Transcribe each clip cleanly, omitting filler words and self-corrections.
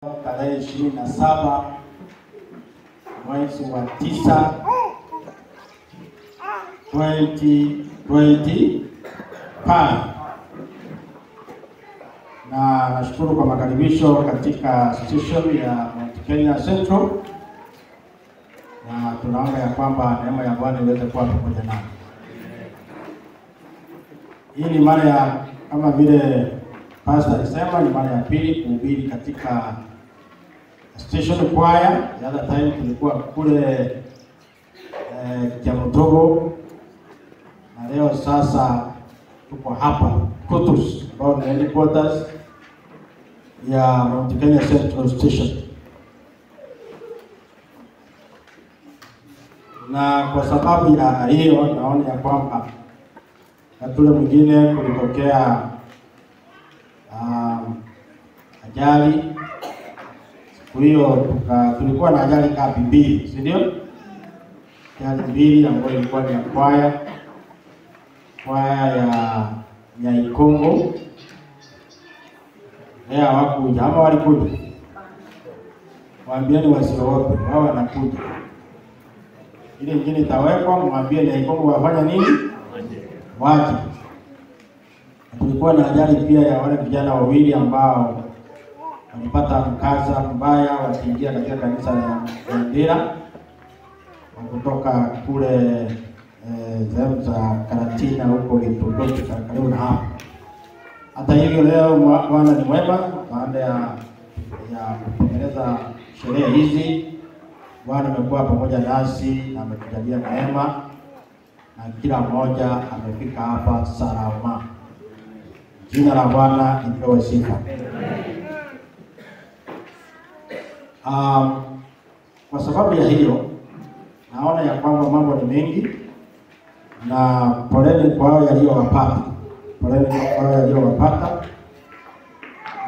Tarehe 27 mwezi wa 9 2025, na nashukuru kwa makaribisho katika station ya Mount Kenya Central, na tunaomba ya kwamba neema ya Bwana iweze kuwa pamoja nasi. Hii ni mara ya, kama vile pastor alisema, ni mara ya pili kuhubiri katika station choir. The other time tulikuwa kule Kiamutogo, na leo sasa tuko hapa Kutus, ambao ni headquarters ya Mount Kenya Central Station. Na kwa sababu ya hiyo, naona ya kwamba tule mwingine kulitokea ajali. Siku hiyo tulikuwa na ajali kama mbili, si ndio? Ajali mbili ambayo ilikuwa ni kwaya ya Ikongo. Leo hawakuja, ama walikuja? Waambieni wasiogope, wao wanakuja. Ile nyingine itawekwa, mwambie ni Ikongo wafanya nini? Waje. Tulikuwa na ajali pia ya wale vijana wawili ambao walipata mkasa mbaya wakiingia katika kanisa la Ndera kutoka kule sehemu za Karatina huko Itogoki karibu na hapo. Hata hivyo leo Bwana ni mwema, baada ya kutengeneza sherehe hizi, Bwana amekuwa pamoja nasi na ametujalia neema, na kila mmoja amefika hapa salama. Jina la Bwana lipewe sifa. Kwa sababu ya hiyo, naona ya kwamba mambo ni mengi, na poleni kwa hao yaliyowapata. Poleni kwa hao yaliyowapata.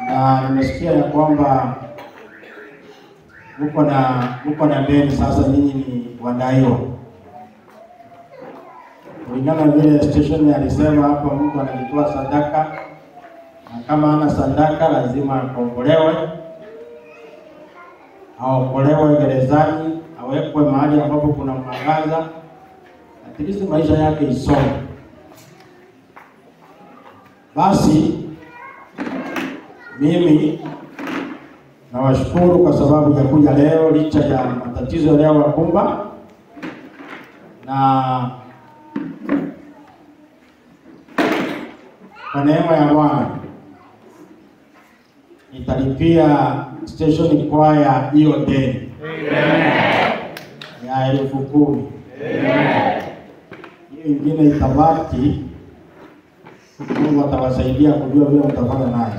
Na nimesikia ya kwamba uko na deni sasa, nyinyi ni wadaiwa. Kulingana na vile station alisema hapo, mtu anajitoa sadaka, na kama hana sadaka lazima akombolewe, aokolewe gerezani, awekwe mahali ambapo kuna mwangaza, at least maisha yake isome. Basi mimi nawashukuru kwa sababu ya kuja leo, licha ya matatizo leo wakumba, na kwa neema ya Bwana nitalipia station choir hiyo deni. Amen. Ya 10,000. Amen. Hiyo ingine itabaki, Mungu atawasaidia kujua vile mtafanya nayo.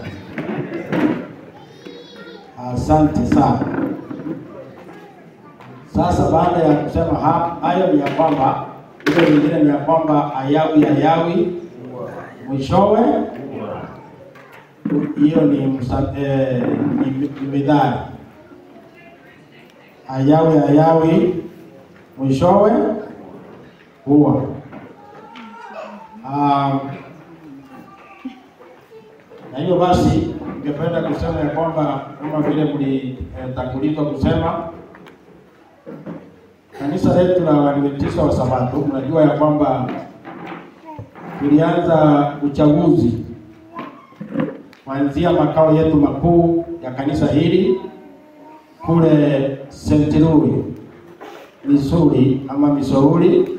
Asante sana. Sasa baada ya kusema hayo, ni ya kwamba hiyo nyingine ni ya kwamba ayawi mwishowe, hiyo ni mithali. Ayawi mwishowe huwa. Na hiyo basi ningependa kusema ya kwamba kama vile mlitangulizwa kusema, kanisa letu la Waadventista wa Sabato, mnajua ya kwamba tulianza uchaguzi kuanzia makao yetu makuu ya kanisa hili kule St. Louis, Missouri ama Missouri,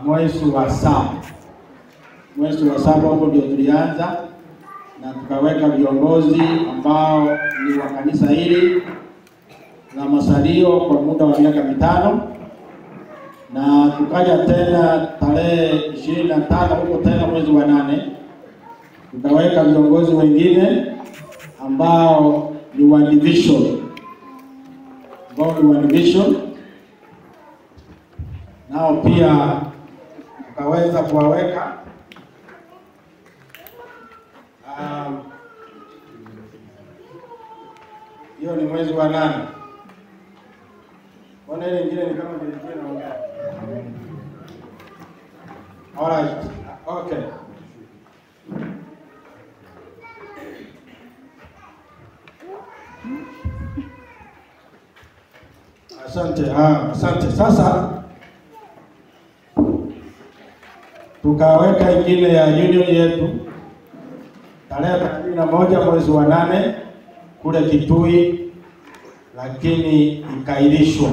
mwezi wa 7. Mwezi wa 7 huko ndio tulianza, na tukaweka viongozi ambao ni wa kanisa hili na masalio kwa muda wa miaka 5, na tukaja tena tarehe 25 huko tena mwezi wa 8 tukaweka viongozi wengine ambao ni wa division, nao pia tukaweza kuwaweka. Hiyo ni mwezi wa 8. Mbona ile nyingine ni kama nilikuwa naongea? Alright. Okay. Asante. Sasa tukaweka ingine ya union yetu tarehe 31 mwezi wa 8 kule Kitui, lakini ikairishwa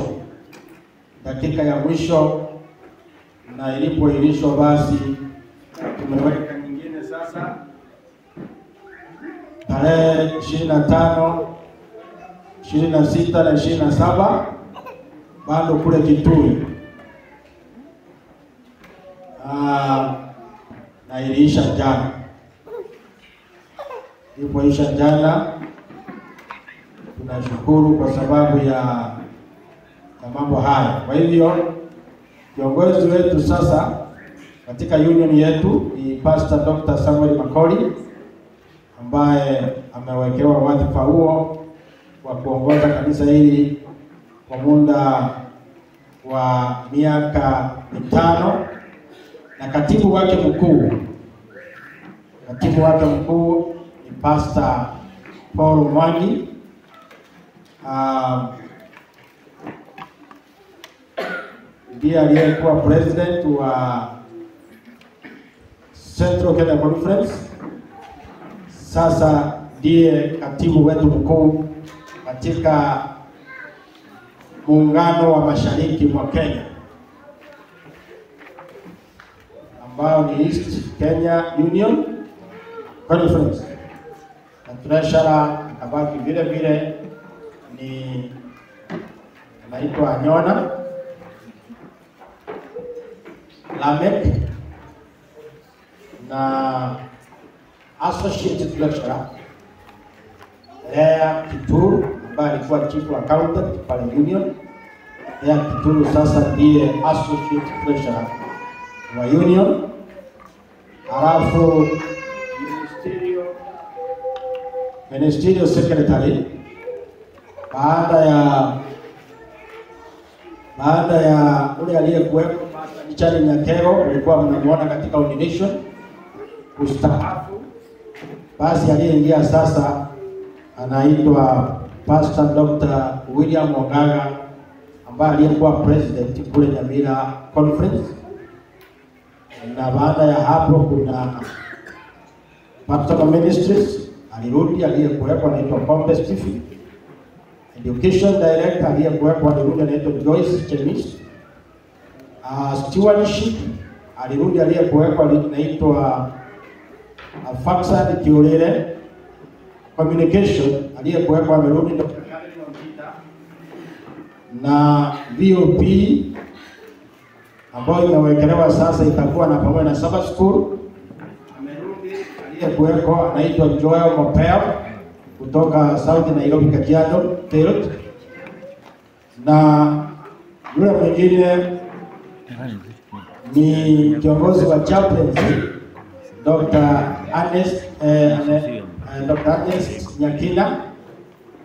dakika ya mwisho, na ilipoirishwa basi tumeweka nyingine sasa tarehe 25, 26 na 27 bado kule Kitui. Na iliisha jana. Ilipoisha jana, tunashukuru kwa sababu ya mambo haya. Kwa hivyo kiongozi wetu sasa katika union yetu ni Pastor Dr. Samuel Makori, ambaye amewekewa wadhifa huo wa kuongoza kanisa hili kwa muda wa miaka 5, na katibu wake mkuu ni Pastor Paul Mwangi. Ndiye aliyekuwa president wa Central Kenya Conference, sasa ndiye katibu wetu mkuu katika muungano wa mashariki mwa Kenya ambao ni East Kenya Union Conference, na treasurer akabaki vile vile ni anaitwa Anyona Lamek, na associate treasurer Lea Kituru ambaye alikuwa chief accountant pale union. Lea Kituru sasa ndiye associate treasurer wa union. Halafu ministerial secretary baada ya ule aliyekuwepo Richard Nyakero, ulikuwa mnamuona katika ordination kustaafu, basi aliyeingia sasa anaitwa Pastor Dr. William Ongaga, ambaye aliyekuwa president kule Nyamira Conference. Na baada ya hapo kuna Pastor Ministries alirudi, aliyekuwepo anaitwa Pombe Stephen. Education Director aliyekuwepo alirudi, anaitwa Joyce Chemis. Stewardship alirudi, aliyekuwepo anaitwa Faxad Kiolele. Communication aliyekuwepo amerudi, Dr. Karen Wambita. Na VOP ambayo imewekelewa sasa itakuwa na pamoja na Sabbath School amerudi, aliyekuwepo anaitwa Joel Mopeo kutoka South Nairobi Kajiado Terot. Na yule mwingine ni kiongozi wa chaplaincy Dr. Ernest Nyakina,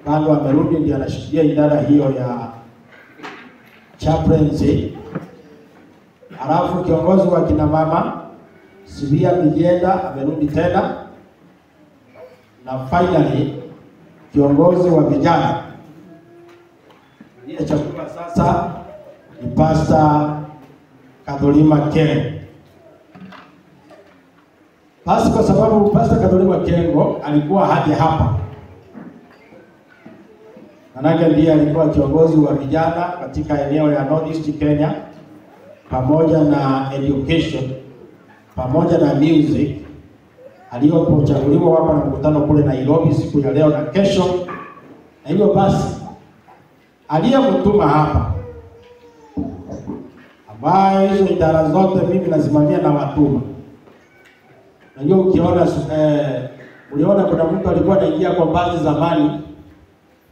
bado amerudi, ndiye anashikilia idara hiyo ya chaplaincy. Halafu kiongozi wa kina mama Sibia Mijenda amerudi tena, na finally kiongozi wa vijana aliyechagua sasa ni Pastor Kadolima Kengo. Basi kwa sababu Pastor Kadolima Kengo alikuwa hadi hapa, manake ndiye alikuwa kiongozi wa vijana katika eneo ya Northeast Kenya, pamoja na education, pamoja na music, aliyochaguliwa hapa na mkutano kule Nairobi siku ya leo na kesho. Na hivyo basi aliyemtuma hapa, ambayo hizo idara zote mimi nasimamia na watuma. Najua ukiona uliona kuna mtu alikuwa anaingia kwa baadhi zamani,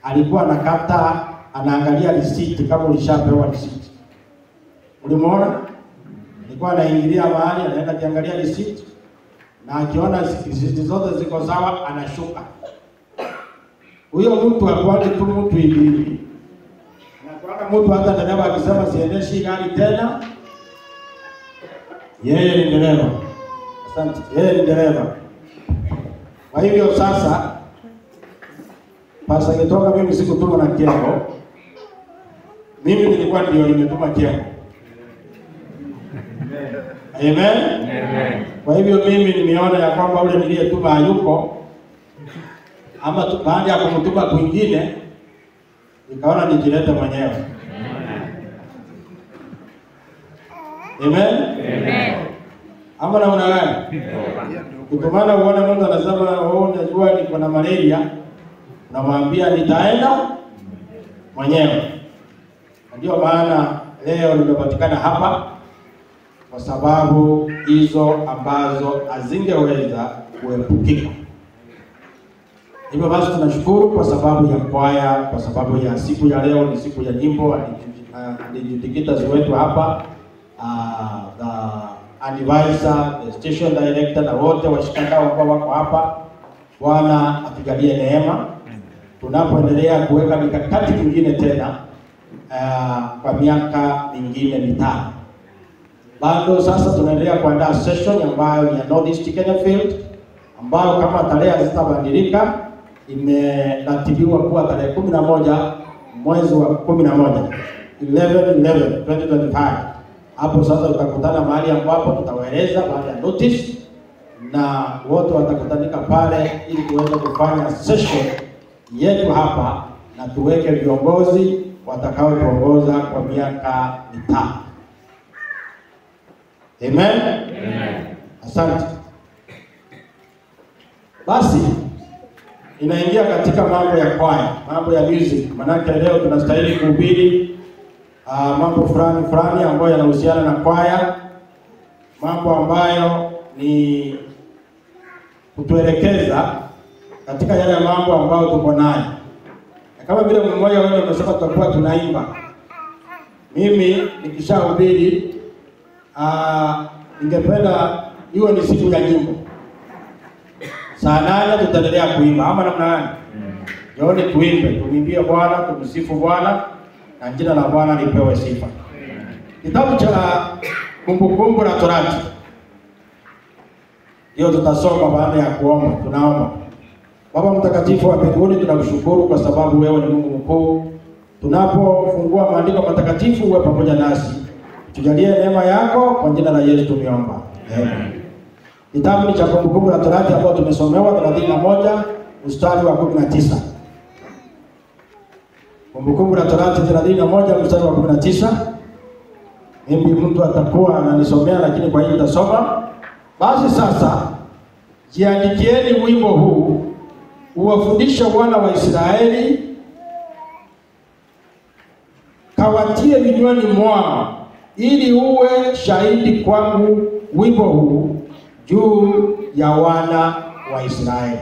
alikuwa anakata, anaangalia receipt kama ulishapewa receipt. Ulimuona? Alikuwa anaingilia mahali, anaenda kiangalia receipt, na akiona receipt zote ziko sawa anashuka. Huyo mtu hakuwa tu mtu hivi. Anakuwa mtu hata dereva akisema siendeshi gari tena, yeye ni dereva. Asante. Yeye ni dereva. Kwa hivyo sasa Pasa Gitoka mimi sikutuma na Kiengo. Mimi nilikuwa ndio nimetuma Kiengo. Amen. Amen. Kwa hivyo mimi nimeona ya kwamba ule niliyetuma hayuko, ama baada ya kumtuma kwingine nikaona nijilete mwenyewe. Amen. Amen. Ama naona gani? Kutumana uone Mungu anasema wewe unajua niko na malaria, namwambia nitaenda mwenyewe. Ndio maana leo nimepatikana hapa kwa sababu hizo ambazo hazingeweza kuepukika. Hivyo basi tunashukuru kwa sababu ya kwaya, kwa sababu ya siku ya leo ni siku ya nyimbo, adjudicator wetu hapa, the advisor, the station director na wote washikadau ambao wako hapa. Bwana atujalie neema tunapoendelea kuweka mikakati mingine tena kwa miaka mingine mitano. Bado sasa tunaendelea kuandaa session ambayo ni ya Northeast Kenya Field, ambayo kama tarehe hazitabadilika imeratibiwa kuwa tarehe 11 mwezi wa 11 2025. Hapo sasa tutakutana mahali ambapo tutawaeleza baada ya notice, na wote watakutanika pale ili tuweze kufanya session yetu hapa na tuweke viongozi watakao tuongoza kwa miaka mitano. Amen. Amen. Asante. Basi inaingia katika mambo ya kwaya, mambo ya music. Maana leo tunastahili kuhubiri mambo fulani ambayo yanahusiana na kwaya, mambo ambayo ni kutuelekeza katika yale mambo ambayo tuko nayo. Kama vile mmoja wao amesema tutakuwa tunaimba. Mimi nikishahubiri ningependa iwe ni siku ya nyimbo. Saa 8 tutaendelea kuimba ama namna gani? Jioni tuimbe, tumwimbie Bwana, tumsifu Bwana na jina la Bwana lipewe sifa. Kitabu cha Kumbukumbu la Torati ndio tutasoma baada ya kuomba. Tunaomba. Baba mtakatifu wa mbinguni, tunakushukuru kwa sababu wewe ni Mungu mkuu. Tunapofungua maandiko matakatifu uwe pamoja nasi. Tujalie neema yako kwa jina la Yesu tumeomba. Amen. Kitabu cha Kumbukumbu la Torati ambao tumesomewa 31 mstari wa 19. Kumbukumbu la Torati 31 mstari wa 19. Mimi mtu atakuwa ananisomea lakini kwa hiyo nitasoma. Basi sasa jiandikieni wimbo huu, uwafundishe wana wa Israeli, kawatie vinywani mwao, ili uwe shahidi kwangu wimbo huu juu ya wana wa Israeli.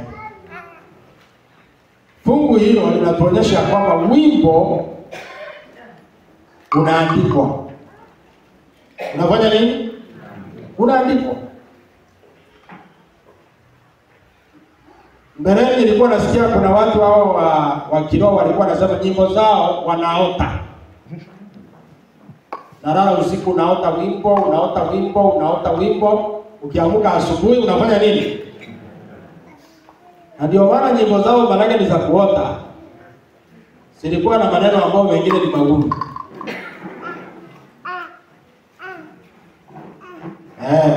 Fungu hilo linatuonyesha kwamba wimbo unaandikwa. Unafanya nini? Unaandikwa. Mbeleni nilikuwa nasikia kuna watu hao wa kiroho walikuwa wanasema nyimbo zao wanaota. Nalala usiku unaota wimbo, unaota wimbo. Ukiamka asubuhi unafanya nini? Na ndio maana nyimbo zao manake ni za kuota. Silikuwa na maneno ambayo mengine ni magumu.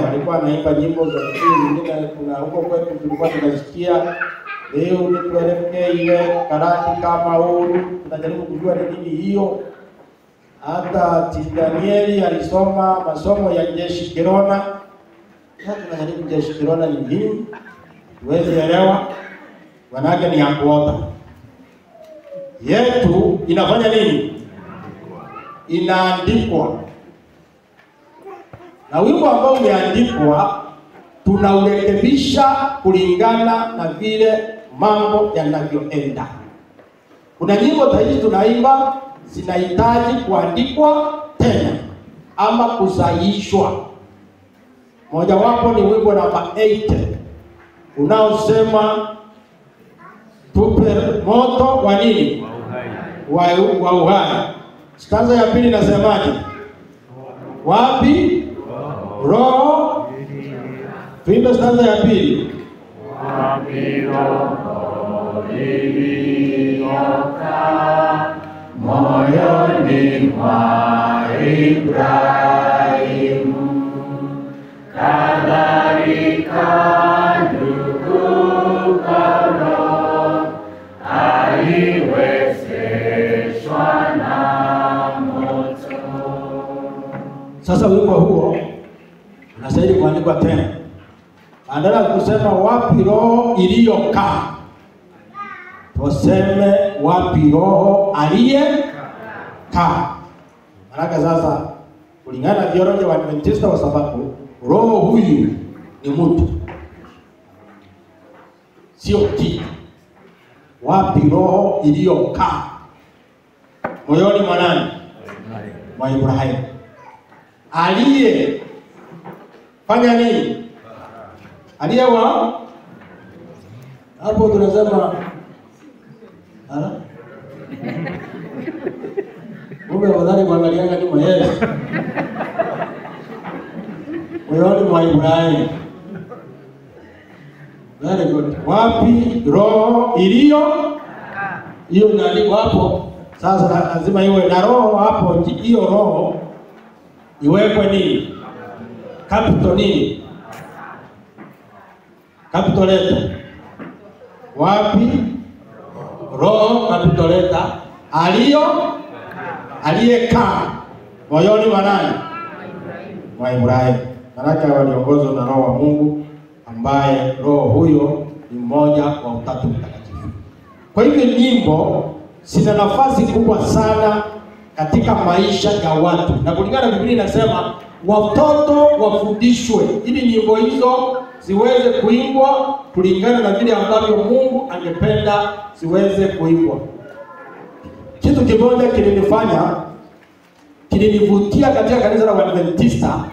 Walikuwa wanaimba nyimbo za zingine, kuna huko kwetu tulikuwa tunasikia leo nituelekee ile karati kama huru. Tunajaribu kujua ni nini hiyo. Hata Danieli alisoma masomo ya jeshi Kirona. Sasa tunajaribu jeshi Kirona ni nini? Tuweze elewa. Wanake ni hakuota. Yetu inafanya nini? Inaandikwa. Na wimbo ambao umeandikwa tunaurekebisha kulingana na vile mambo yanavyoenda. Kuna nyimbo tayari tunaimba zinahitaji kuandikwa tena ama kusahihishwa. Moja wapo ni wimbo namba 8 unaosema tupe moto wa nini? Wa uhai. Stanza ya pili nasemaje? Wapi roho? Tuimbe stanza ya pili. Wapi roho liliokaa moyoni mwa Ibrahimu, kadhalika ndugu Paulo aliwezeshwa na moto. Sasa wimbo huo unastahili kuandikwa tena. Badala ya kusema wapi roho iliyokaa, tuseme wapi roho aliyekaa. Maana sasa kulingana na theolojia wa Adventista wa sababu roho huyu ni mtu, sio kitu. Wapi roho iliyokaa moyoni mwa nani? Mwa Ibrahimu. Aliye fanya nini? Aliyewa hapo tunasema Mungu wadhani kuangalianga ni mwenyewe. Moyoni mwa Ibrahimu. Very good. Wapi roho iliyo? Hiyo inaandikwa hapo. Sasa lazima iwe na roho hapo. Hiyo roho iwekwe nini? Capital nini? Capital letter. Wapi roho capital letter aliyekaa moyoni mwa nani? Mwa Ibrahimu. Maana waliongozwa na roho wa Mungu, ambaye roho huyo ni mmoja wa Utatu Mtakatifu. Kwa hivyo nyimbo zina nafasi kubwa sana katika maisha ya watu, na kulingana na Biblia inasema watoto wafundishwe ili nyimbo hizo ziweze kuimbwa kulingana na vile ambavyo Mungu angependa ziweze kuimbwa. Kitu kimoja kilinivutia katika kanisa la Waadventista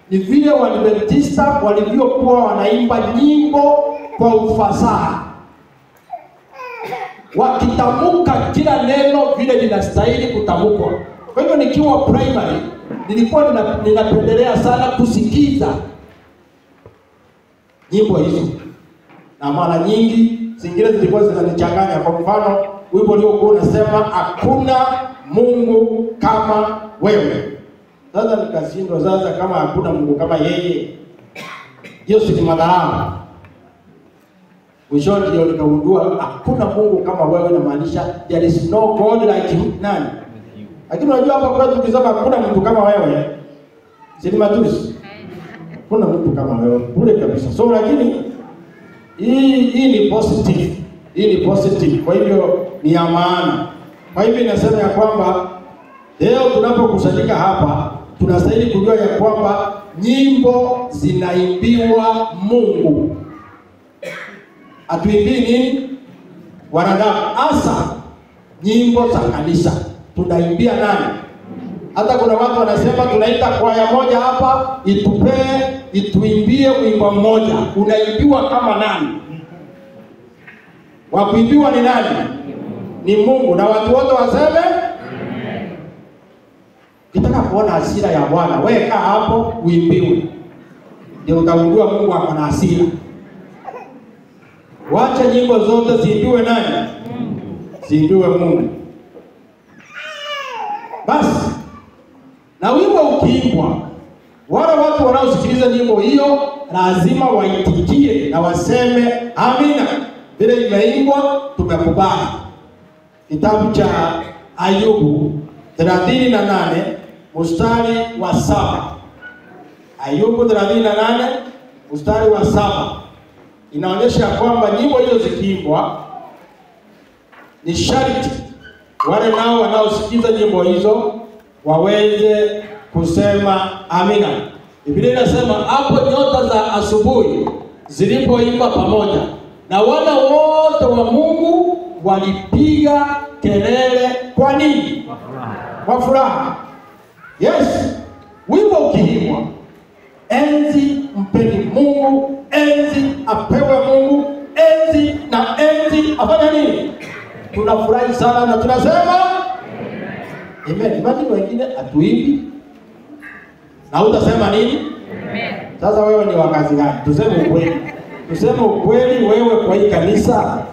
ni vile Waadventista walivyokuwa wanaimba nyimbo kwa ufasaha, wakitamuka kila neno vile linastahili kutamkwa. Kwa hivyo nikiwa primary nilikuwa ninapendelea sana kusikiza nyimbo hizo, na mara nyingi zingine zilikuwa zinanichanganya. Kwa mfano wimbo uliokuwa unasema hakuna Mungu kama wewe. Sasa nikashindwa, sasa kama hakuna Mungu kama yeye, hiyo si madharau. Mwishoni ndio nikagundua hakuna Mungu kama wewe inamaanisha there is no God like you. Nani? Lakini unajua hapa kwetu tukisema hakuna mtu kama wewe, si ni matusi. Kuna mtu kama wewe bure kabisa. So lakini hii ni positive. Hii ni positive. Kwa hivyo ni ya maana. Kwa hivyo inasema ya kwamba leo tunapokusanyika hapa tunastahili kujua ya kwamba nyimbo zinaimbiwa Mungu. Atuimbii nini? Wanadamu. Hasa nyimbo za kanisa tunaimbia nani? Hata kuna watu wanasema tunaita kwaya moja hapa ituimbie wimbo mmoja. Unaimbiwa kama nani? Wakuimbiwa ni nani? Ni Mungu, na watu wote waseme amen. Kitaka kuona hasira ya Bwana, wewe kaa hapo uimbiwe. Ndio utagundua Mungu ako na hasira. Wacha nyimbo zote ziimbiwe nani? Ziimbiwe Mungu. Basi na wimbo ukiimbwa, wale watu wanaosikiliza nyimbo hiyo lazima waitikie na waseme amina. Vile imeimbwa tumekubali. Kitabu cha Ayubu 38 mstari wa 7. Ayubu 38 mstari wa 7 inaonyesha kwamba nyimbo hizo zikiimbwa ni sharti wale nao wanaosikiza nyimbo hizo waweze kusema amina. Biblia inasema hapo nyota za asubuhi zilipoimba pamoja na wana wote wa Mungu walipiga kelele. Kwa nini? Kwa furaha. Yes. Wimbo ukiimbwa, enzi mpeni Mungu, enzi apewe Mungu, enzi na enzi afanya nini? Tunafurahi sana na tunasema amen. Imagine wengine atuimbi na utasema nini? Amen. Sasa wewe ni wakazi gani? Tuseme ukweli. Tuseme ukweli, wewe kwa hii kanisa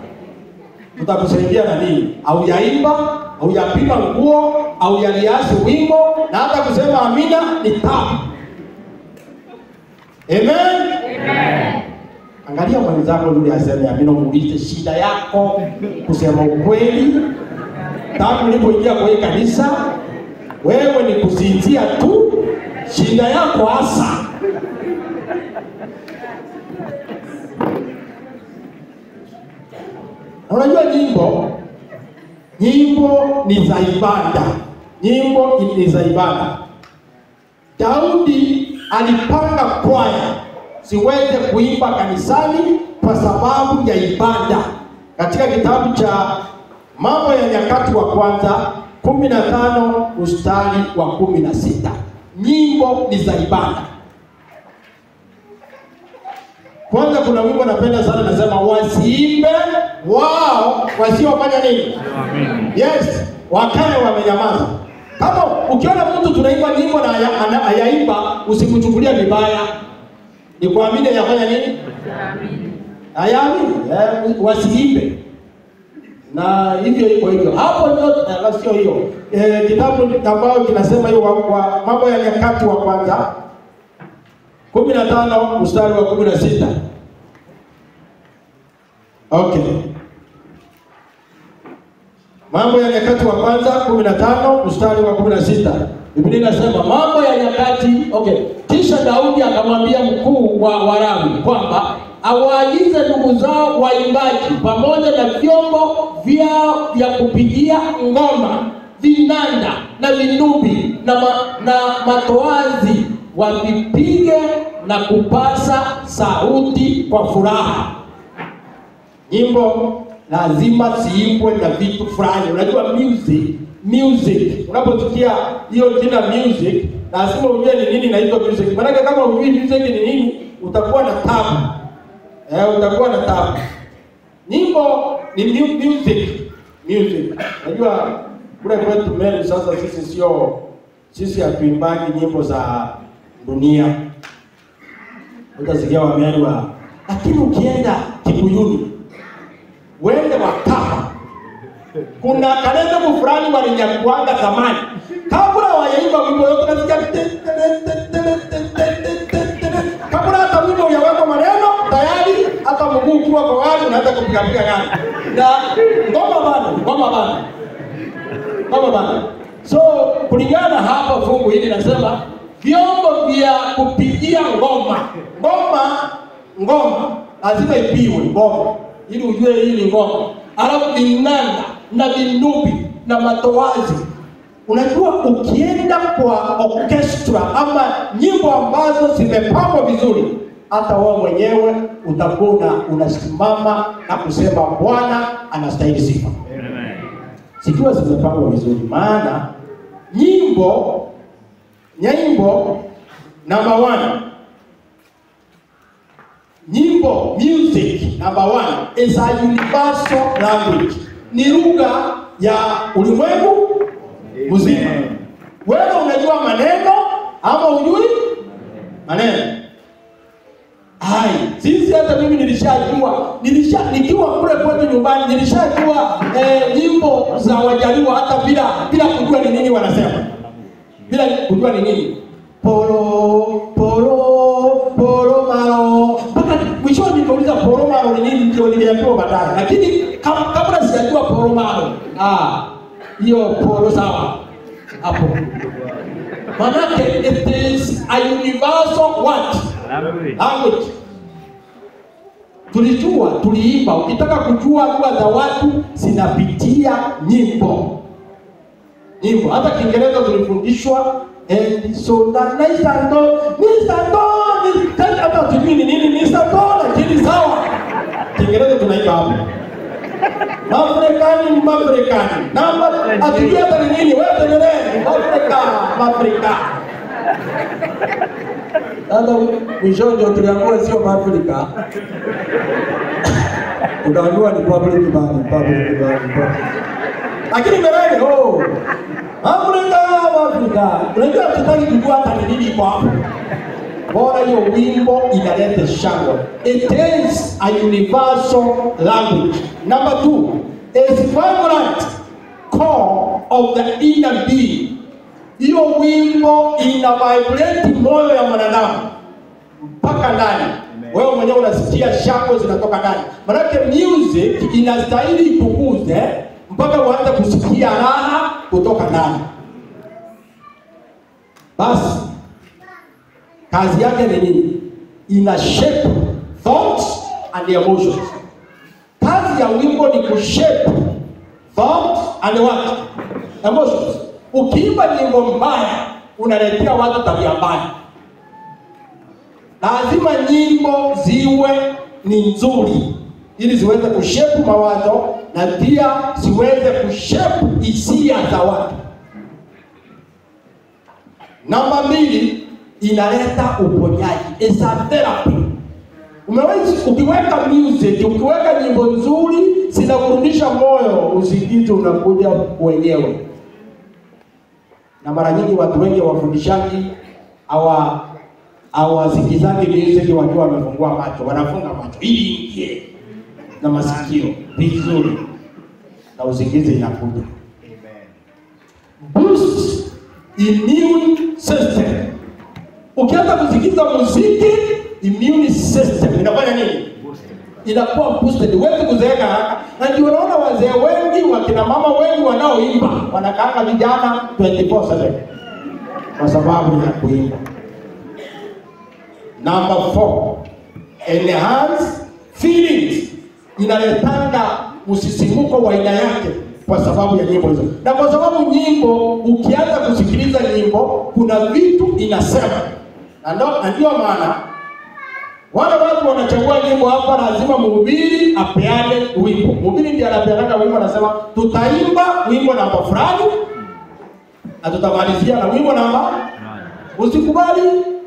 utakusaidia na nini? Au yaimba, au yapima nguo, au yaliasi wimbo, na hata kusema amina ni tabu. Amen. Amen. Angalia mwenzako yule aseme amina, muulize shida yako, kusema ukweli. Tangu ulipoingia kwa hii kanisa, wewe ni kusinzia tu, shida yako hasa. Unajua nyimbo ni za ibada. Nyimbo ni za ibada. Daudi alipanga kwaya siweze kuimba kanisani kwa sababu ya ibada. Katika kitabu cha Mambo ya Nyakati wa Kwanza 15 mstari wa 16. Nyimbo ni za ibada. Kwanza kuna wimbo napenda sana, nasema wasiimbe wao wasiofanya nini? Yes, wakae wamenyamaza. Kama ukiona mtu tunaimba nyimbo na hayaimba, usimchukulie vibaya. Ni kuamini yafanya nini? Ayaamini. Wasiimbe. Na hivyo iko hivyo. Hapo ndio sio hiyo. Kitabu ambacho kinasema hiyo wa Mambo ya Nyakati wa Kwanza 15 mstari wa 16. Okay. Mambo ya Nyakati wa Kwanza 15 mstari wa 16. Biblia inasema Mambo ya Nyakati, okay. Kisha Daudi akamwambia mkuu wa Walawi kwamba awaagize ndugu zao waimbaji pamoja na vyombo vyao vya kupigia ngoma, vinanda na vinubi na matoazi, wavipige na kupasa sauti kwa furaha. Nyimbo lazima siimbwe na vitu fulani. Unajua music. Unaposikia hiyo jina music, lazima ujue ni nini inaitwa music. Maana kama hujui music ni nini, utakuwa na tabu. Utakuwa na tabu. Nyimbo ni music. Unajua kule kwetu Meru sasa sisi hatuimbangi nyimbo za dunia. Utasikia Wameru, lakini ukienda Kikuyuni, wende Wakapa, kuna kalenda fulani walinyakuanga zamani. Kabla wayaimba wimbo yote nasikia kabla hata wimbo uyawekwa maneno tayari, hata mguu ukiwa kwa watu unaanza kupiga gani. Na ngoma bana. So kulingana hapa fungu hili nasema vyombo vya kupigia ngoma lazima ipiwe ngoma ili ujue hili ngoma. Alafu vinanda na vinubi na matoazi. Unajua ukienda kwa orchestra ama nyimbo ambazo zimepangwa vizuri, hata wewe mwenyewe utakuwa unasimama na kusema Bwana anastahili sifa. Amen. Zikiwa zimepangwa vizuri, maana nyimbo number 1. Nyimbo, music number 1 is a universal language. Ni lugha ya ulimwengu mzima. Wewe unajua maneno ama hujui maneno? Sisi hata mimi nikiwa kule kwetu nyumbani nilishajua nyimbo za Wajaluo hata bila kujua ni nini wanasema. Bila kujua ni nini. Poro maro. Mpaka mwisho niliuliza poro maro ni nini, ndio niliambiwa baadaye. Lakini kabla sijajua poro maro, hiyo poro sawa hapo. Manake it is a universal what? Language. Tuliimba. Ukitaka kujua lugha za watu zinapitia nyimbo. Hata Kiingereza tulifundishwa so that nice and hata tujui ni nini Mr. Do, lakini sawa. Kiingereza tunaimba hapo. Mafrekani. Namba atujui hata ni nini, wewe tenere. Mafrika. Hata mwisho ndio tuliambiwa sio Afrika. Unaambiwa ni public band. Lakini mbele Afrika. Unajua tutaki kujua hata ni nini kwa hapo. Bora hiyo wimbo inaleta shangwe. It is a universal language. Number 2, is vibrant core of the inner being. Hiyo wimbo ina vibrate moyo ya mwanadamu mpaka ndani. Wewe mwenyewe unasikia shangwe zinatoka ndani. Maana music inastahili ikukuze mpaka uanze kusikia raha kutoka ndani. Basi kazi yake ni nini? Ina shape thoughts and emotions. Kazi ya wimbo ni kushape thoughts and what? Emotions. Ukiimba nyimbo mbaya unaletea watu tabia mbaya. Lazima nyimbo ziwe ni nzuri ili ziweze kushape mawazo na pia ziweze kushape hisia za watu. Namba 2, inaleta uponyaji. It's a therapy. Ukiweka music, ukiweka nyimbo nzuri, zinakurudisha moyo, usingizi unakuja wenyewe. Na mara nyingi watu wengi wafundishaji hawasikizani music wakiwa wamefungua macho, wanafunga macho ili ingie na masikio vizuri na usingizi inakuja. Boost immune system. Ukianza kusikiza muziki, immune system inafanya nini? Inakuwa boosted. Wewe kuzeeka haraka. Na ndio unaona wazee wengi, wakina mama wengi wanaoimba wanakaanga vijana 24/7 kwa sababu ya kuimba. Number 4, enhance feelings. Inaletanga msisimuko wa aina yake kwa sababu ya nyimbo hizo. Na kwa sababu nyimbo, ukianza kusikiliza nyimbo, kuna vitu inasema. Na ndio maana wale watu wanachagua nyimbo hapa, lazima mhubiri apeane wimbo. Mhubiri ndiye anapeana wimbo, anasema tutaimba wimbo namba fulani na tutamalizia na wimbo namba. Usikubali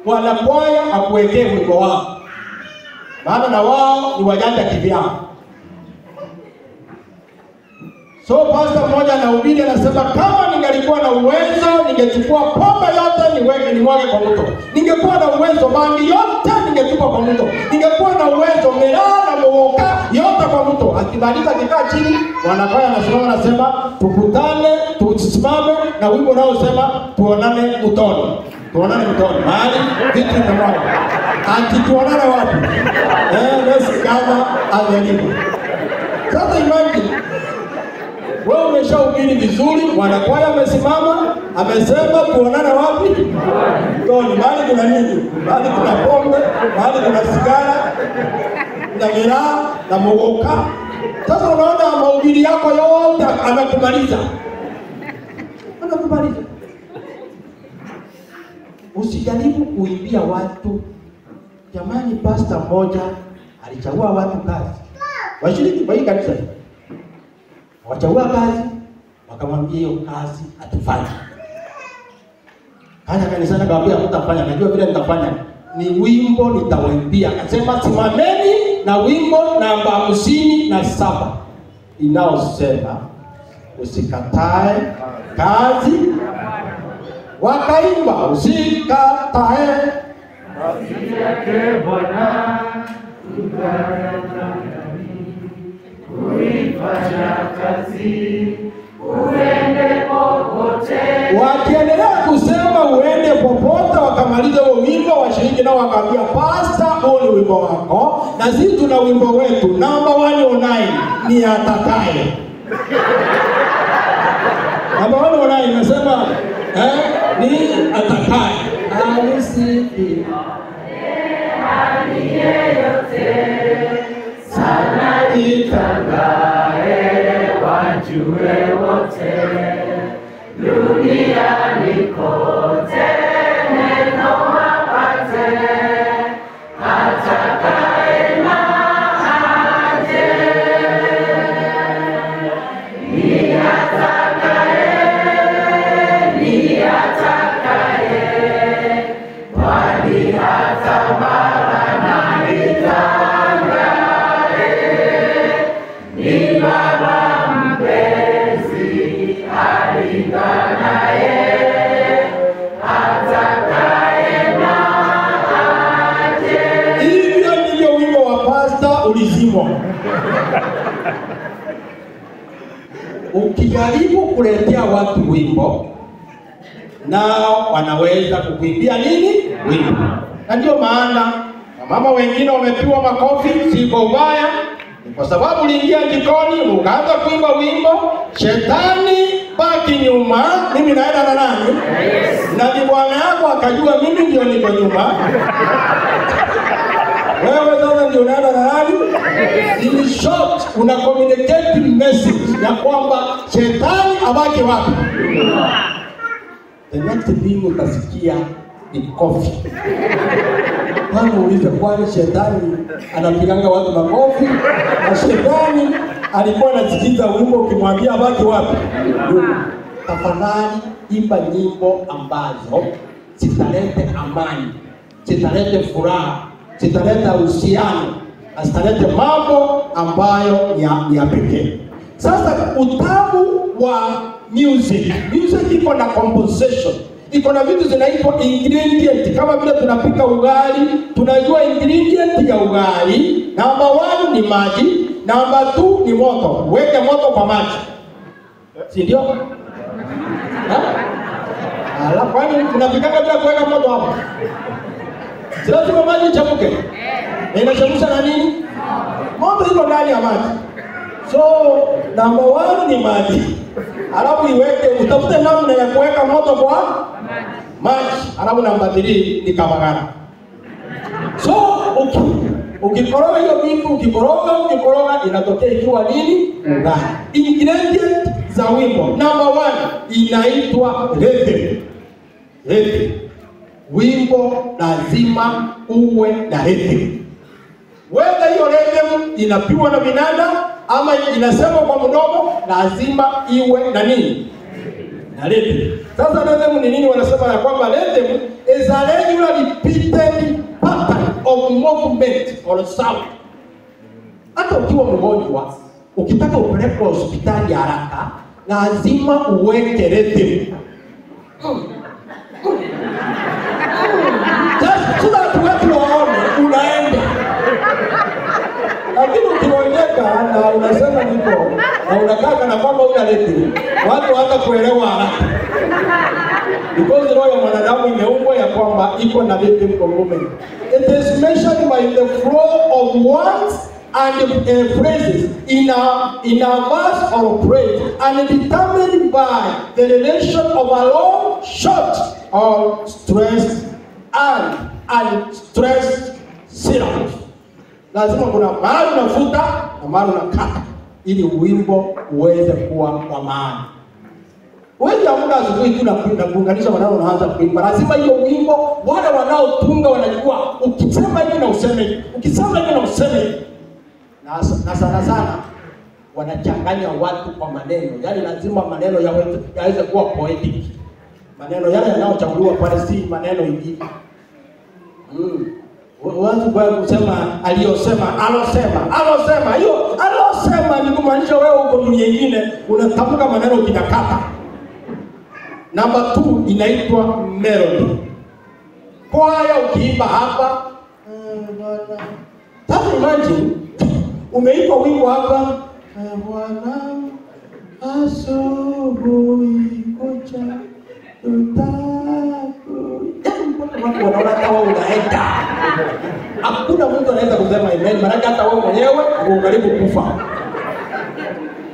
wanakwaya akuwekee wimbo wao, maana na wao ni wajanja kivyao. So pastor mmoja anahubiri anasema, kama ningelikuwa na uwezo ningechukua pombe yote nimwage kwa mto. Ningekuwa na uwezo bangi yote ningetupa kwa mto. Ningekuwa na uwezo miraa na mwoka yote kwa mto. Akimaliza kikaa chini, wanakwaya anasimama anasema, tukutane, tusimame na wimbo nao sema tuonane mtoni. Tuonane mtoni. Mahali vitu vinamwaga. Tuonane wapi? Nesi kama amenipa. Sasa imagine wewe umeshahubiri vizuri, wanakwaya amesimama, amesema tuonane wapi? Mtoni. Mahali kuna nini? Mahali kuna pombe, mahali kuna sigara, na miraa, na mwoka. Sasa unaona mahubiri yako yote anakumaliza. Anakumaliza. Usijaribu kuimbia watu. Jamani, pastor mmoja alichagua watu kazi. Washiriki kwa hii kanisa. Wachagua kazi, wakamwambia hiyo kazi atufanye. Kaja kanisani akamwambia mtafanya, najua vile nitafanya. Ni wimbo nitawaimbia. Akasema simameni na wimbo namba 57 inaosema usikatae kazi. Wakaimba usikatae kazi yake Bwana, kuifanya kazi uende popote. Wakiendelea kusema uende popote, wakamaliza huo wimbo. Washiriki nao wakaambia pastor, huo ni wimbo wako na sisi tuna wimbo wetu namba 109 ni atakaye. Namba 109 inasema ni atakaye. Alisiki aliyeyote sana itangae wajue wote duniani kote neno wapate atakaye na aje ni atakaye kwani hata mara na nitangae ni Baba mpenzi alinganaye kuletea watu wimbo, nao wanaweza kukuimbia nini? Wimbo. Na ndio maana mama wengine wamepiwa makofi, si kwa ubaya, kwa sababu uliingia jikoni ukaanza kuimba wimbo. Shetani baki nyuma, mimi naenda na nani? Na ni bwana yako akajua mimi ndio niko nyuma. Wewe sasa ndio unaenda na nani? In short, una communicate message ya kwamba shetani abaki wapi? The next thing utasikia ni kofi. Bwana ulize, kwani shetani anapiganga watu makofi? Na shetani alikuwa anasikiza wimbo ukimwambia abaki wapi? Tafadhali imba nyimbo ambazo zitalete amani, zitalete furaha, zitalete uhusiano, na zitalete mambo ambayo ni ya pekee. Sasa utamu wa music iko na composition, iko na vitu zinaitwa ingredient. Kama vile tunapika ugali, tunajua ingredient ya ugali. Number 1 ni maji, number 2 ni moto. Weke moto kwa maji, si ndio? Kwani tunapika bila kuweka moto hapo? Si lazima maji ichemke? Inachemsha na nini? Moto iko ndani ya maji. So number 1 ni maji. Alafu iweke, utafute namna ya kuweka moto kwa maji. Alafu number 3 ni kabagara. So ukikoroga hiyo vitu, ukikoroga inatokea ikiwa nini? Ugali. Ingredient za wimbo. Number 1 inaitwa rhythm. Rhythm. Wimbo lazima uwe na rhythm. Whether hiyo rhythm inapigwa na vinanda ama inasema kwa mdomo, lazima iwe na nini? Na rhythm. Sasa rhythm ni nini? Wanasema ya kwamba rhythm is a regular repeated pattern of movement or sound. Hata ukiwa mgonjwa, ukitaka upelekwe hospitali haraka, lazima uweke rhythm. Just so that watu waone unaenda. Lakini ukionyeka na unasema niko na unakaa kana kwamba una rhythm, watu hata kuelewa haraka. Because roho ya mwanadamu imeumbwa ya kwamba iko na rhythm kwa movement. It is measured by the flow of words and phrases in a verse or praise, and determined by the relation of a long, short, or stressed and unstressed syllables. Lazima kuna mahali unafuta na mahali unakata ili wimbo uweze kuwa kwa maana. Wewe amka asubuhi tu na kuunganisha maneno unaanza kuimba. Lazima hiyo wimbo wale wanaotunga wanajua ukisema hivi na useme hivi, ukisema hivi na useme hivi. Na sana wanachanganya watu kwa maneno. Yaani lazima maneno yaweze kuwa poetic. Maneno yale yanayochaguliwa pale si maneno hivi. Watu kwa kusema alosema hiyo alosema ni kumaanisha wewe uko dunia nyingine unatamka maneno kinakata. Number 2 inaitwa melody. Kwaya ukiimba hapa sasa imagine umeimba wimbo hapa Bwana asubuhi kucha watu wanaona kama unaenda. Hakuna mtu anaweza kusema amen, maana hata wewe mwenyewe uko karibu kufa.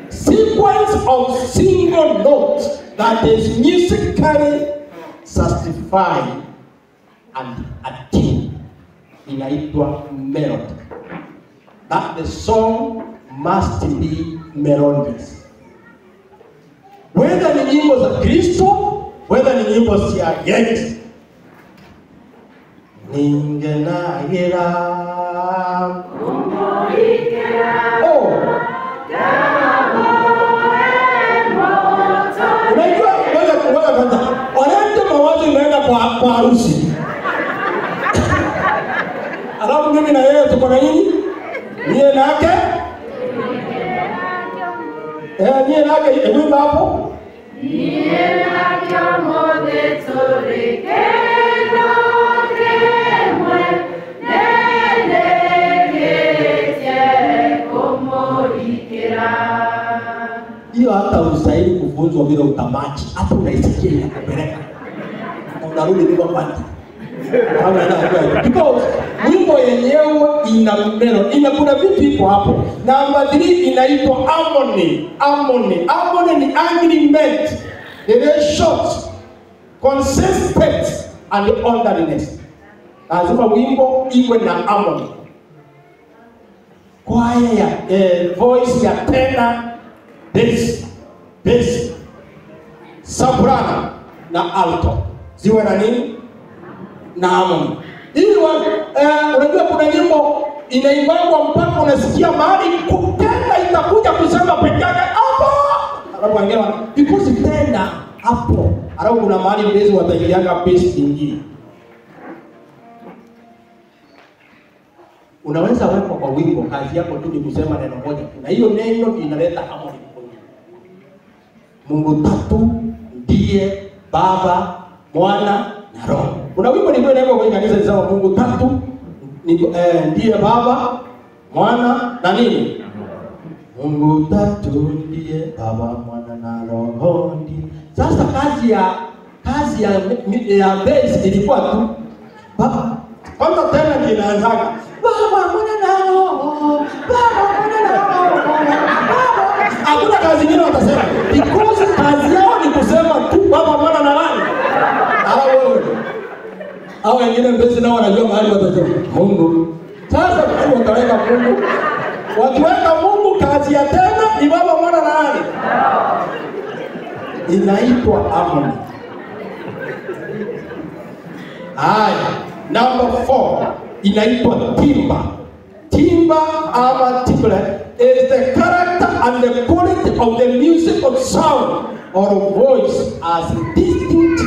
Sequence of single notes that is musically justified and a tune inaitwa melody. That the song must be melodious. Whether ni nyimbo za Kristo, whether ni nyimbo za Yesu. Ningenagira unajua ngoja kwanza. Wanaenda mawazo inaenda kwa harusi. Alafu mimi na yeye tuko na nini? Niye nake? Niye nake hebu hapo. Niye nake mode torikeno kemwe nelegeje komorikira. Hiyo hata usaili umefunzwa vile utamaji, hata unaisikia inakupeleka na unarudi nyuma kwanza. Because wimbo yenyewe ina meno, ina kuna vitu iko hapo. Number 3 inaitwa harmony. Harmony ni agreement, very short, consistent and orderliness. Lazima wimbo iwe na harmony. Kwaya ya voice ya tenor, bass, soprano na alto ziwe na nini? Na harmony. Ili unajua kuna nyimbo inaimbwa mpaka unasikia mahali tena itakuja kusema peke yake hapo. Alafu wengine because tena hapo. Alafu kuna mahali mbezi wataingianga bass nyingine. Unaweza weka kwa wimbo, kazi yako tu ni kusema neno moja. Na hiyo neno inaleta harmony kwa Mungu tatu ndiye Baba, Mwana na Roho. Kuna wimbo nilikuwa kwenye kanisa lisema Mungu tatu ndiye Baba, Mwana na nini? Mungu tatu ndiye Baba, Mwana na Roho. Sasa kazi ya bass ilikuwa tu Baba. Kwanza tena ndio inaanzaga Baba, Mwana na Roho, Baba, Mwana na Roho, Baba. Hakuna kazi nyingine watasema. Because kazi yao ni kusema tu Baba, Mwana na nani? Hao wengine mbezi nao wanajua mahali watasema Mungu. Sasa kwa wataweka Mungu. Wakiweka Mungu, kazi ya tena ni Baba, Mwana na nani? Inaitwa harmony. Number 4 inaitwa timbre. Timbre ama timbre is the character and the quality of the music of sound or of voice as distinct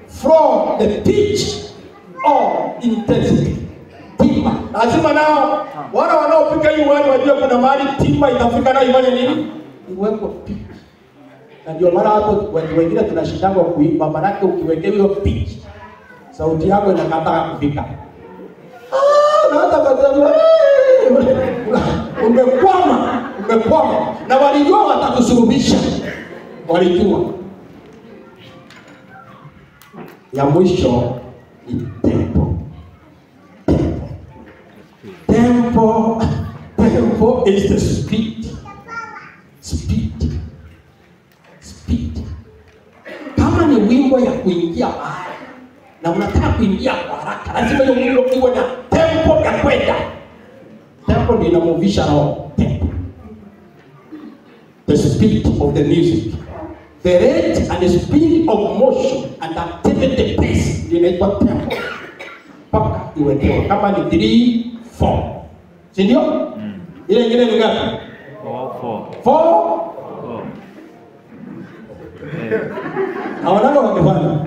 from the pitch or intensity. Timbre. Lazima nao wale wanaopika hii wale wajue kuna mahali timbre itafika na ifanye nini? Iweko pitch. Na ndio mara hapo wengine tunashindana kuimba, maana ukiwekea hiyo pitch sauti yako inakataa kufika. Umekwama. Na walijua watakusulubisha. Walijua. Ya mwisho ni tempo. Tempo is the speed. Kama ni wimbo ya kuingia mahali na unataka kuingia kwa haraka, lazima hiyo wimbo iwe na tempo ya kwenda. Tempo ndio inamovisha roho. The speed of the music, the rate and the speed of motion and activity pace inaitwa tempo. Paka iwe tempo. Kama ni 3-4, si ndio? Ile nyingine ni ngapi? 4. Hawana wakifanya.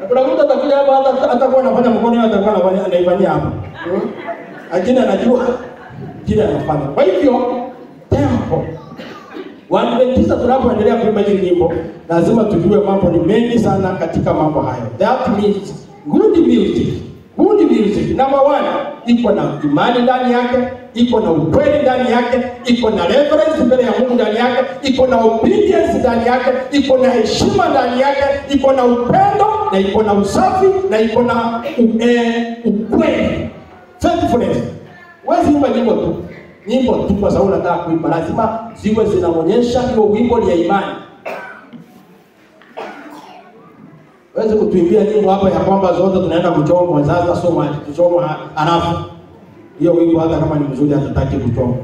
Kuna mtu atakuja hapa atakuwa anafanya mkono, atakuwa anaifanyia hapa. Lakini anajua kile anafanya. Kwa hivyo tempo. Waadventista tunapoendelea kuimba hizi nyimbo, lazima tujue mambo ni mengi sana katika mambo hayo. That means good music. Number 1, iko na imani ndani yake, iko na ukweli ndani yake, iko na reverence mbele ya Mungu ndani yake, iko na obedience ndani yake, iko na heshima ndani yake, iko na upendo na iko na usafi na iko na ukweli. Faithfulness. Wewe imba nyimbo tu kwa sababu unataka kuimba, lazima ziwe zinaonyesha hiyo wimbo ni ya imani. Wewe kutuimbia nyimbo hapa ya kwamba zote tunaenda kuchoma sasa, soma tuchoma alafu hiyo wimbo hata kama ni mzuri hatutaki kuchoma.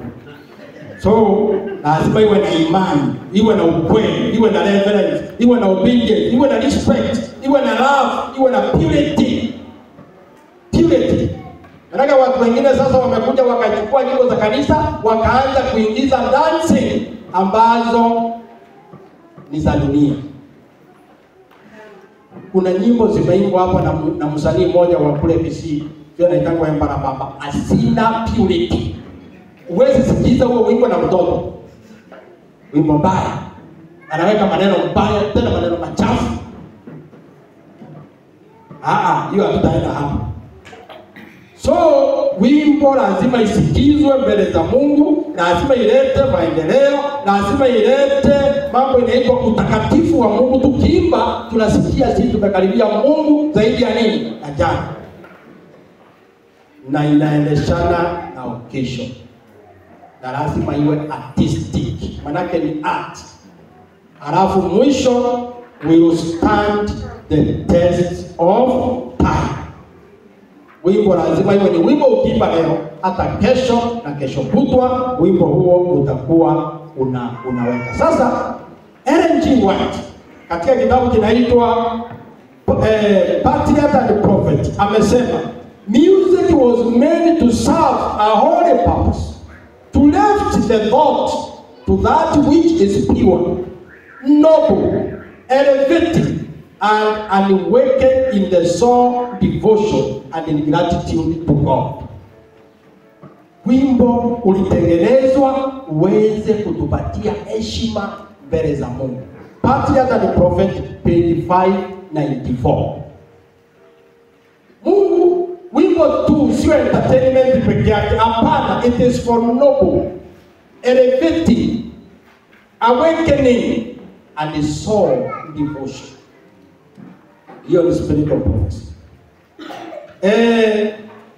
So lazima iwe na imani, iwe na ukweli, iwe na reverence, iwe na obedience, iwe na respect, iwe na love, iwe na purity. Maana watu wengine sasa wamekuja wakachukua nyimbo za kanisa wakaanza kuingiza dancing ambazo ni za dunia. Kuna nyimbo zimeimbwa hapa na msanii mmoja wa kule BC, pia anaitwa Empara Baba, asina purity. Uwezi sikiza huo wimbo na mtoto. Wimbo mbaya. Anaweka maneno mbaya, tena maneno machafu. Hiyo hatutaenda hapa. So wimbo lazima isikizwe mbele za Mungu, lazima ilete maendeleo, lazima ilete mambo inaitwa utakatifu wa Mungu. Tukiimba tunasikia sisi tumekaribia Mungu zaidi ya nini? Na jana. Na inaendeshana na occasion. Na lazima iwe artistic. Manake ni art. Alafu mwisho will stand the test of time. Wimbo lazima iwe ni wimbo ukiimba leo, hata kesho na kesho kutwa wimbo huo utakuwa unaweka. Sasa Ellen G. White katika kitabu kinaitwa Patriot and Prophet amesema music was made to serve a holy purpose, to lift the thought to that which is pure, noble, elevating, and awaken in the soul devotion and in gratitude to God. Wimbo ulitengenezwa uweze kutupatia heshima mbele za Mungu. Patriot and Prophet page 594. Mungu, wimbo tu sio entertainment peke yake, hapana, it is for noble, elevating, awakening and soul devotion. Hiyo ni spirit of prophecy.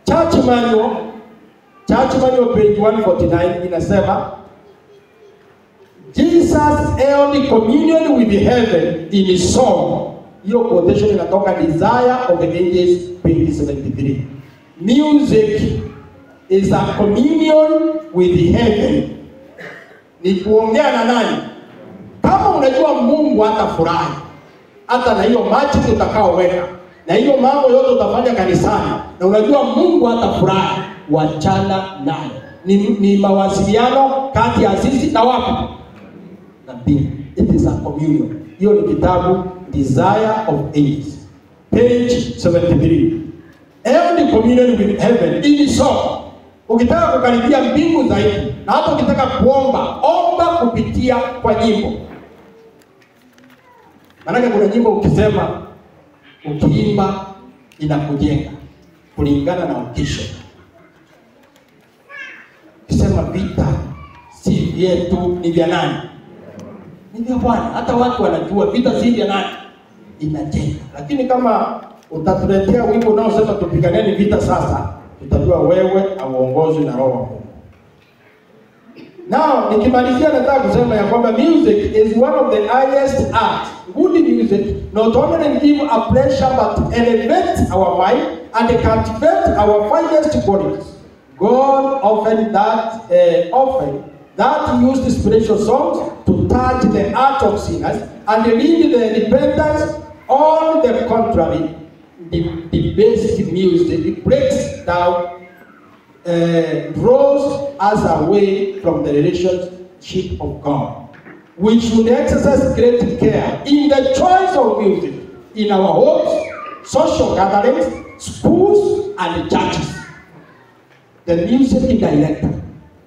Church manual page 149 inasema Jesus held communion with heaven in his song. Hiyo quotation inatoka Desire of the Ages page 73. Music is a communion with heaven. Ni kuongea na nani? Kama unajua Mungu hatafurahi hata na hiyo machi utakaoweka na hiyo mambo yote utafanya kanisani, na unajua Mungu hatafurahi, wachana nayo. Ni mawasiliano kati ya sisi na wapi? Na mbingu. It is a communion. Hiyo ni kitabu Desire of Ages page 73. Held communion with heaven in song. Ukitaka kukaribia mbingu zaidi, na hata ukitaka kuomba, omba kupitia kwa nyimbo. Maana kuna nyimbo ukisema, ukiimba inakujenga kulingana na ukisho. Ukisema vita si vyetu, ni vya nani? Ni vya Bwana. Hata watu wanajua vita si vya nani, inajenga. Lakini kama utatuletea wimbo unaosema tupiganeni vita sasa, tutajua wewe hauongozwi na Roho wa Mungu. Now, nikimalizia nataka kusema ya kwamba music is one of the highest art. Good music not only give a pleasure but elevate our mind and cultivate our finest qualities. God often that used spiritual songs to touch the heart of sinners and lead the repentance. On the contrary, the basic music, it breaks down, draws us away from the relationship of God. We should exercise great care in the choice of music in our homes, social gatherings, schools, and churches. The music director,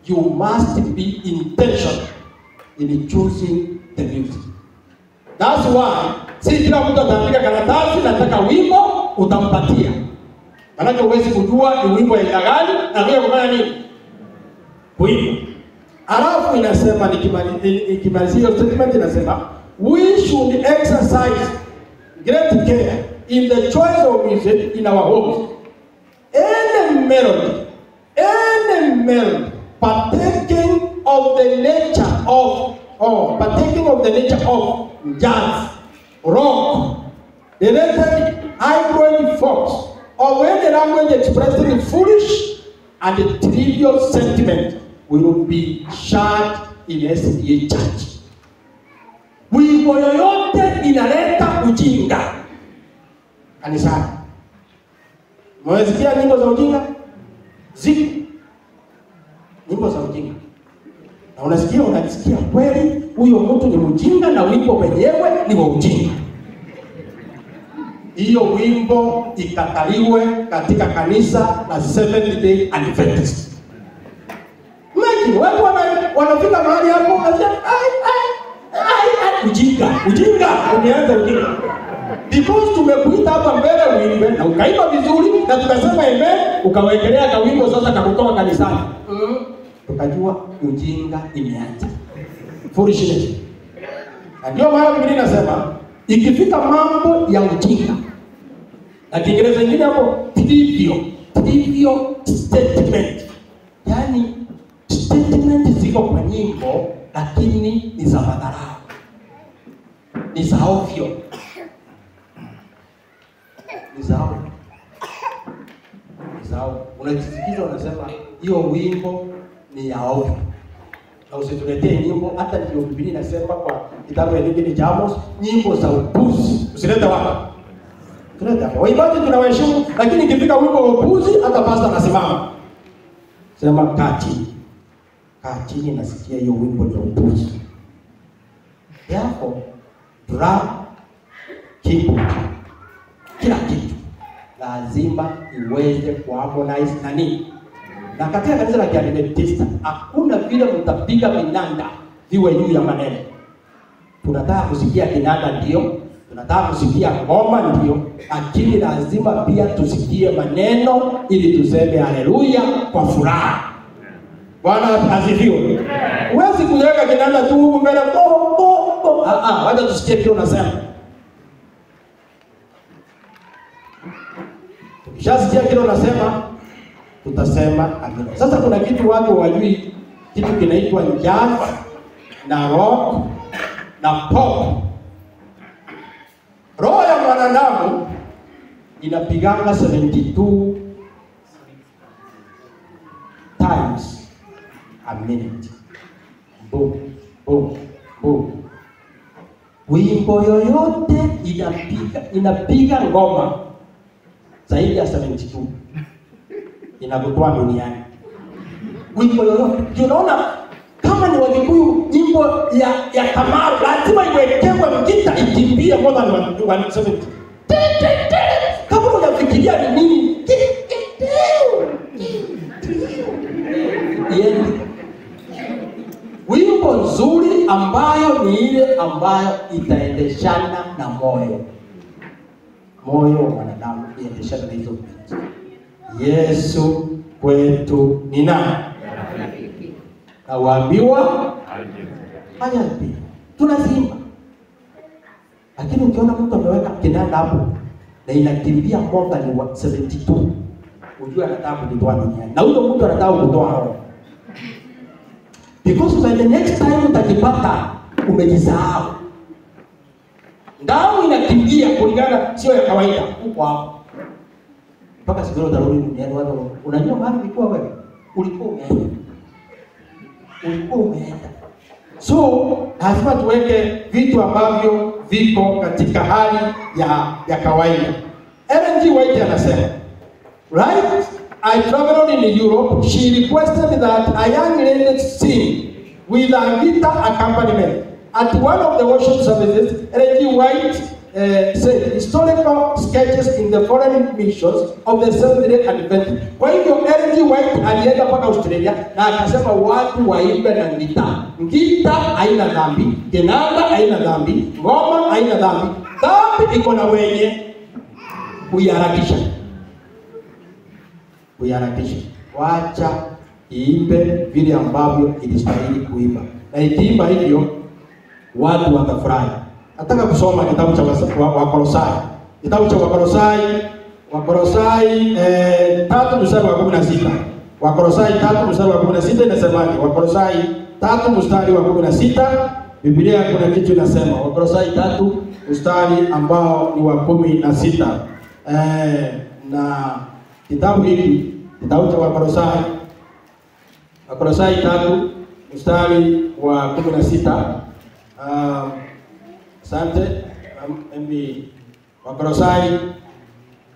you must be intentional in choosing the music. That's why, si kila mtu ataandika karatasi nataka wimbo utampatia. Maana huwezi kujua ni wimbo aina gani na wewe kufanya nini? Wimbo. Alafu inasema nikimalizia statement inasema we should exercise great care in the choice of music in our homes. Any melody partaking of the nature of jazz, rock, related hybrid folks, or any language expressing foolish and trivial sentiment will be shared in SDA Church. Wimbo yoyote inaleta ujinga kanisani. Mwesikia nyimbo za ujinga? Ziki nyimbo za ujinga. Na unasikia kweli huyo mtu ni mjinga na wimbo wenyewe ni wa ujinga. Hiyo wimbo ikataliwe katika kanisa la Seventh Day Adventist. Maki watu wanafika mahali hapo wanasema ujinga umeanza ujinga. Because tumekuita hapa mbele uimbe na ukaimba vizuri na tukasema amen, ukawekelea kawimbo sasa kakutoka kanisani. Tukajua ujinga imeanza. Foolishness. Na ndio maana Biblia inasema ikifika mambo ya ujinga, na Kiingereza kingine hapo trivial statement, yaani statement ziko kwa nyimbo lakini ni za madharau, ni za ovyo, ni za ovyo. Unajisikiza unasema hiyo wimbo ni ya ovyo. Na usituletee nyimbo, hata ndio Biblia inasema kwa kitabu hiki cha Amos, nyimbo za upuzi usilete wapi. Tuleta hapo. Waimbaji tunawaheshimu, lakini ikifika wimbo wa upuzi hata pastor anasimama. Sema kati. Kati nasikia hiyo wimbo ni upuzi. Hapo drum, keyboard, kila kitu lazima iweze kuharmonize na nini. Na katika kanisa la Kiadventista hakuna vile mtapiga vinanda viwe juu ya maneno. Tunataka kusikia kinanda ndio, tunataka kusikia ngoma ndio, lakini lazima pia tusikie maneno ili tuseme haleluya kwa furaha. Bwana asifiwe. Huwezi kuweka kinanda tu huko mbele wacha tusikie kile unasema. Tukishasikia kile unasema tutasema amina. Sasa kuna kitu watu wajui, kitu kinaitwa jazz na rock na pop. Roho ya mwanadamu inapiganga 72 times a minute. Boom, boom, boom. Wimbo yoyote inapiga ngoma zaidi ya 72 inakutoa duniani. Wimbo yoyote. Unaona kama ni Wakikuyu, nyimbo ya Kamaru lazima iwekewe mgita ikimbie more than 170. Kama unafikiria ni nini? Wimbo nzuri ambayo ni ile ambayo itaendeshana na moyo. Moyo wa mwanadamu iendeshana na hizo vitu. Yesu kwetu ni nani? Na waambiwa hayapi. Tunazima. Lakini ukiona mtu ameweka kinanda hapo na inakimbia mwaka ni 72, unajua anataka kutoa duniani. Na huyo mtu anataka kutoa roho. Because by the next time utakipata umejisahau. Damu inakimbia kulingana sio ya kawaida huko hapo. Mpaka siku utarudi duniani watu unajua mahali ulikuwa wewe? Ulikuwa umeenda. So, lazima tuweke vitu ambavyo viko katika hali ya kawaida. Ellen G. White anasema, right? I traveled in Europe. She requested that a young lady sing with a guitar accompaniment. At one of the worship services, Ellen G. White said historical sketches in the foreign missions of the Seventh-day Adventists. Kwa hivyo Ellen G. White alienda mpaka Australia na akasema watu waimbe na gitaa. Gitaa haina dhambi, kinanda haina dhambi, ngoma haina dhambi. Dhambi iko na wenye kuiharakisha. Wacha iimbe vile ambavyo ilistahili kuimba. Na ikiimba hivyo watu watafurahi. Nataka kusoma kitabu cha Wakolosai. Kitabu cha Wakolosai 3:16. Wakolosai 3:16 inasemaje? Wakolosai 3:16. Biblia kuna kitu inasema. Wakolosai 3 mstari ambao ni wa 16. Na kitabu hiki, kitabu cha Wakolosai 3 mstari wa 16. Asante. Mimi Wakolosai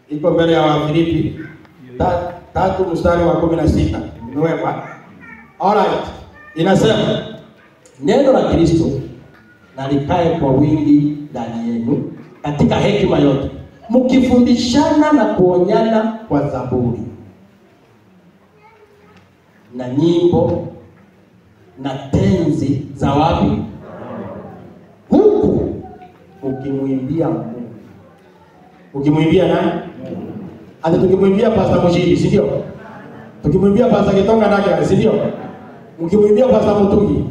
iko mbele ya Wafilipi 3 mstari wa 16. Nimeweka. Alright. Inasema neno la Kristo na likae kwa wingi ndani yenu katika hekima yote, mkifundishana na kuonyana kwa zaburi na nyimbo na tenzi za wapi? Huku ukimwimbia Mungu. Ukimwimbia nani? Hata tukimwimbia Pastor Mushiri, si ndio? Tukimwimbia Pastor Kitonga nake, si ndio? Ukimwimbia Pastor Mutugi.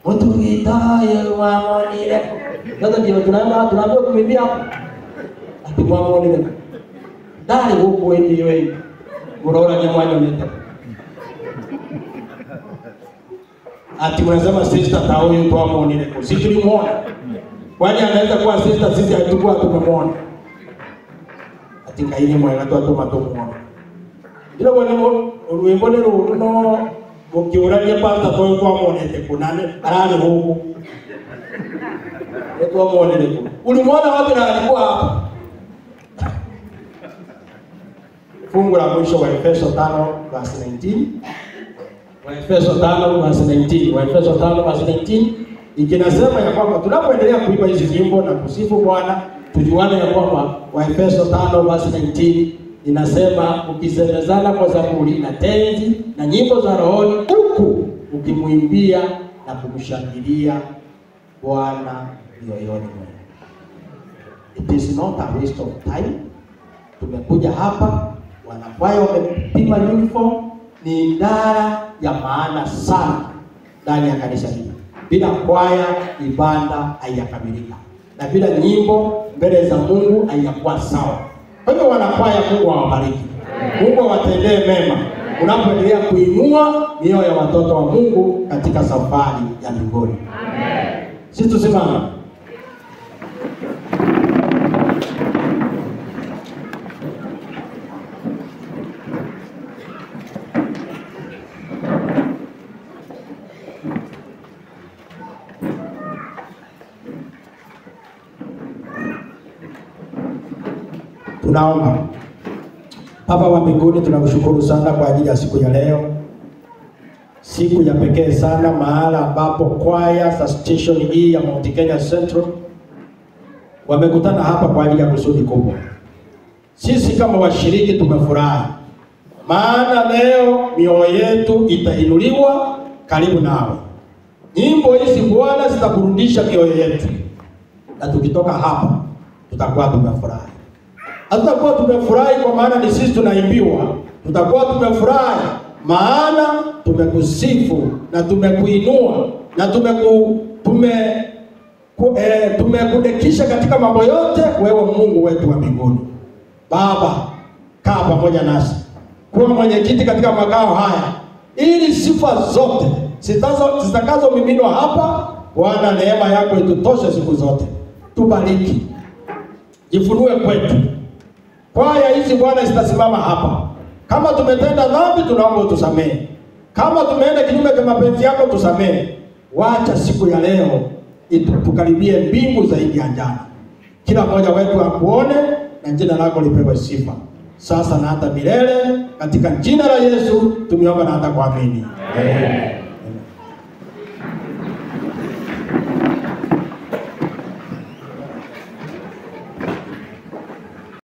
Utugitaye wamonire. Ndio ndio tunaambia kumimbia hapo. Ati wamonire. Ndari huko wewe. Urora nyamwanyo neta. Ati mnasema sister ta huyu tu wamonire. Sisi tulimuona. Kwani anaweza kuwa sister sisi hatukuwa tumemwona. Ati kaini mwana tu atomatumuona. Ndio bwana wimbo lero no mukiurania pasta toyo kwa monete kunane arani huko. Eto monete ku. Ulimwona wapi na alikuwa hapa? Fungu la mwisho wa Efeso 5:19. Wa Efeso 5:19. Wa Efeso 5:19 ikinasema ya kwamba tunapoendelea kuimba hizi nyimbo na kusifu Bwana, tujuane ya kwamba wa Efeso 5:19 inasema ukisemezana kwa zaburi na tenzi na nyimbo za rohoni huku ukimwimbia na kumshangilia Bwana mioyoni mwenu. It is not a waste of time. Tumekuja hapa, wanakwaya wamepima uniform, ni idara ya maana sana ndani ya kanisa hili. Bila kwaya ibada haijakamilika, na bila nyimbo mbele za Mungu haijakuwa sawa. Kwa hivyo wanakwaya, Mungu awabariki. Mungu awatendee mema. Unapoendelea kuinua mioyo ya watoto wa Mungu katika safari ya mbinguni. Amen. Sisi tusimame. Tunaomba. Baba wa mbinguni, tunakushukuru sana kwa ajili ya siku ya leo. Siku ya pekee sana, mahala ambapo kwaya za station hii ya Mount Kenya Central wamekutana hapa kwa ajili ya kusudi kubwa. Sisi kama washiriki tumefurahi, maana leo mioyo yetu itainuliwa karibu nawe. Nyimbo hizi Bwana zitakurudisha mioyo yetu, na tukitoka hapa tutakuwa tumefurahi. Hatutakuwa tumefurahi kwa maana ni sisi tunaimbiwa. Tutakuwa tumefurahi maana tumekusifu na tumekuinua na tumekudekisha katika mambo yote, wewe Mungu wetu wa mbinguni. Baba, kaa pamoja nasi. Kuwa mwenyekiti katika makao haya, ili sifa zote zitakazo miminwa hapa, Bwana neema yako itutoshe siku zote. Tubariki. Jifunue kwetu. Kwaya hizi Bwana zitasimama hapa. Kama tumetenda dhambi, tunaomba utusamehe. Kama tumeenda kinyume cha mapenzi yako, tusamehe. Wacha siku ya leo tukaribie mbingu zaidi ya jana. Kila mmoja wetu akuone na jina lako lipewe sifa sasa na hata milele, katika jina la Yesu tumeomba na hata kuamini. Amen.